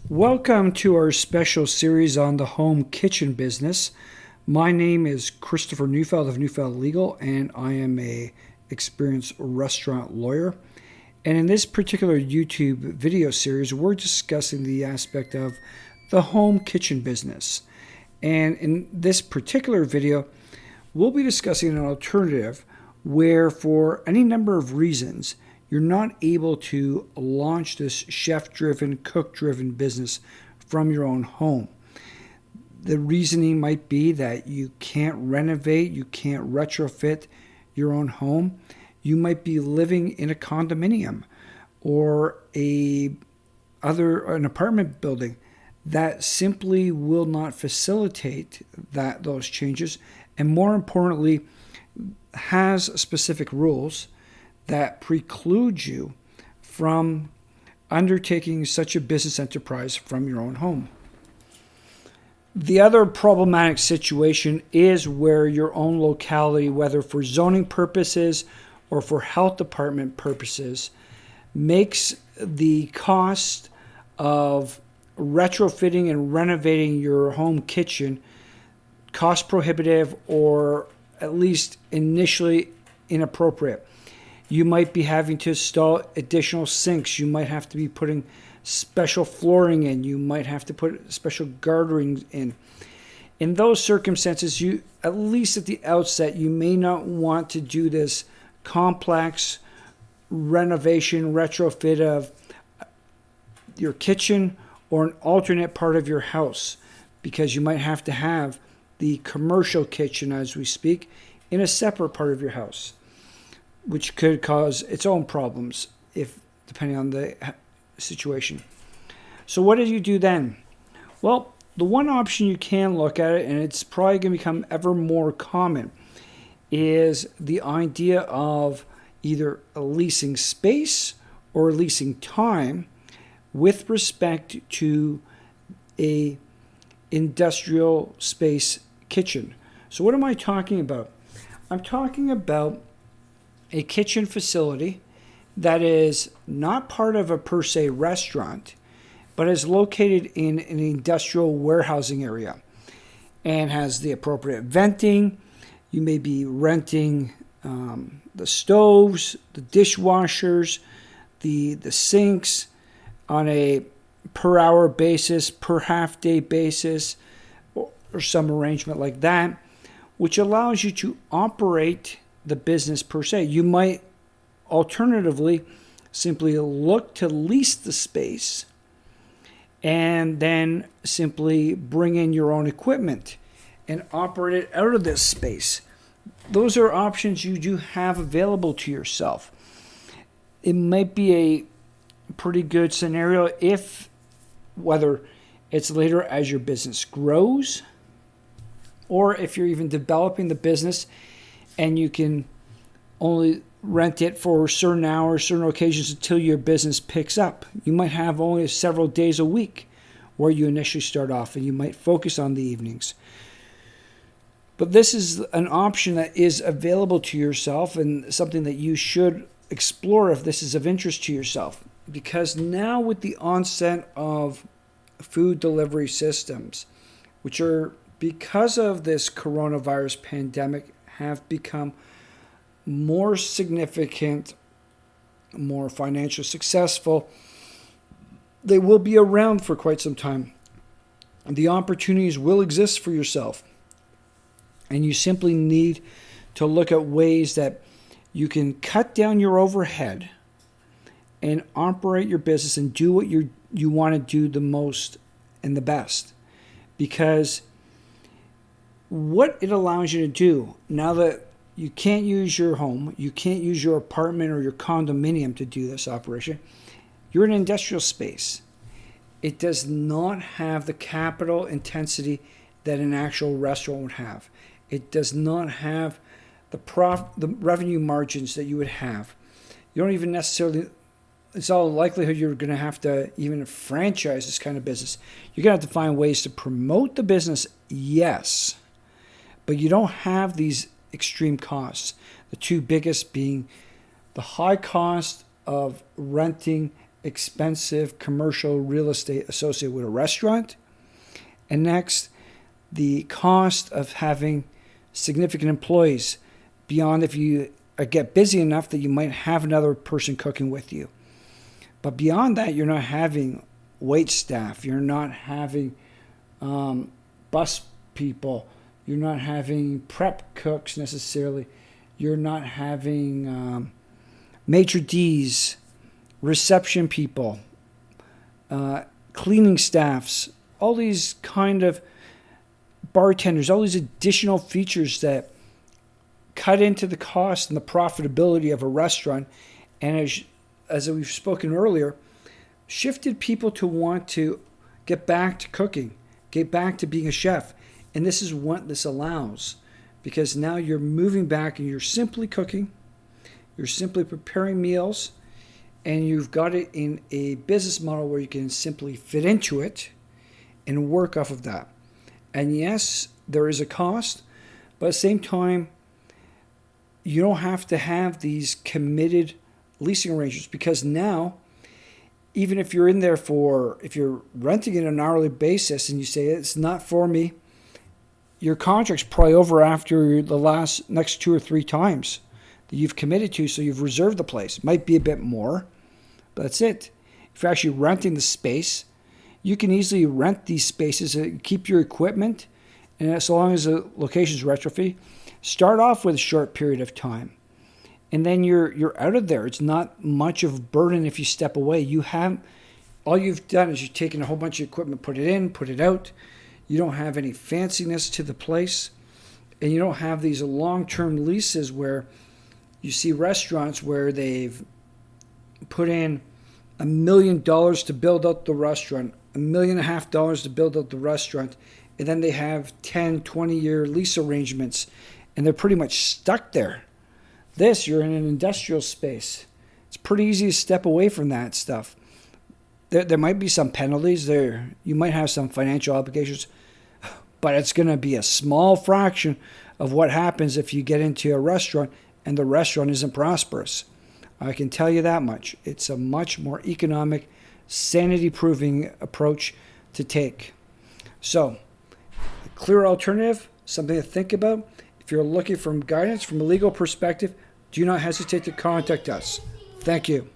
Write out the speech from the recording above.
Welcome to our special series on the home kitchen business. My name is Christopher Neufeld of Neufeld Legal, and I am a experienced restaurant lawyer. And in this particular YouTube video series, we're discussing the aspect of the home kitchen business. And in this particular video, we'll be discussing an alternative where, for any number of reasons, you're not able to launch this chef-driven, cook-driven business from your own home. The reasoning might be that you can't renovate, you can't retrofit your own home. You might be living in a condominium or an apartment building that simply will not facilitate those changes, and more importantly, has specific rules that preclude you from undertaking such a business enterprise from your own home. The other problematic situation is where your own locality, whether for zoning purposes or for health department purposes, makes the cost of retrofitting and renovating your home kitchen cost prohibitive, or at least initially inappropriate. You might be having to install additional sinks. You might have to be putting special flooring in. You might have to put special gartering in. In those circumstances, you, at least at the outset, you may not want to do this complex renovation, retrofit of your kitchen or an alternate part of your house, because you might have to have the commercial kitchen, as we speak, in a separate part of your house, which could cause its own problems depending on the situation. So what do you do then? Well, the one option you can look at it, and it's probably going to become ever more common, is the idea of either leasing space or leasing time with respect to a industrial space kitchen. So what am I talking about? I'm talking about a kitchen facility that is not part of a per se restaurant, but is located in an industrial warehousing area and has the appropriate venting. You may be renting the stoves, the dishwashers, the sinks on a per hour basis, per half day basis, or some arrangement like that, which allows you to operate the business per se. You might alternatively simply look to lease the space and then simply bring in your own equipment and operate it out of this space. Those are options you do have available to yourself. It might be a pretty good scenario whether it's later as your business grows, or if you're even developing the business and you can only rent it for certain hours, certain occasions until your business picks up. You might have only several days a week where you initially start off, and you might focus on the evenings. But this is an option that is available to yourself, and something that you should explore if this is of interest to yourself. Because now, with the onset of food delivery systems, which are, because of this coronavirus pandemic, have become more significant, more financially successful, they will be around for quite some time. The opportunities will exist for yourself. And you simply need to look at ways that you can cut down your overhead and operate your business and do what you want to do the most and the best. Because what it allows you to do, now that you can't use your home, you can't use your apartment or your condominium to do this operation, you're in an industrial space. It does not have the capital intensity that an actual restaurant would have. It does not have the revenue margins that you would have. You don't even necessarily, it's all likelihood you're going to have to even franchise this kind of business. You're going to have to find ways to promote the business, yes, but you don't have these extreme costs. The two biggest being the high cost of renting expensive commercial real estate associated with a restaurant. And next, the cost of having significant employees beyond if you get busy enough that you might have another person cooking with you. But beyond that, you're not having wait staff. You're not having bus people. You're not having prep cooks necessarily. You're not having maitre d's, reception people, cleaning staffs, all these kind of bartenders, all these additional features that cut into the cost and the profitability of a restaurant. And as we've spoken earlier, shifted people to want to get back to cooking, get back to being a chef. And this is what this allows, because now you're moving back and you're simply cooking, you're simply preparing meals, and you've got it in a business model where you can simply fit into it and work off of that. And yes, there is a cost, but at the same time, you don't have to have these committed leasing arrangements, because now, even if you're in there if you're renting it on an hourly basis and you say it's not for me, your contract's probably over after the next 2 or 3 times that you've committed to, so you've reserved the place. It might be a bit more, but that's it. If you're actually renting the space, you can easily rent these spaces and keep your equipment, and as long as the location's retrofit, start off with a short period of time. And then you're out of there. It's not much of a burden if you step away. All you've done is you've taken a whole bunch of equipment, put it in, put it out. You don't have any fanciness to the place, and you don't have these long-term leases where you see restaurants where they've put in $1 million to build out the restaurant, $1.5 million to build out the restaurant, and then they have 10, 20-year lease arrangements, and they're pretty much stuck there. You're in an industrial space. It's pretty easy to step away from that stuff. There might be some penalties there. You might have some financial obligations, but it's going to be a small fraction of what happens if you get into a restaurant and the restaurant isn't prosperous. I can tell you that much. It's a much more economic, sanity-proving approach to take. So, a clear alternative, something to think about. If you're looking for guidance from a legal perspective, do not hesitate to contact us. Thank you.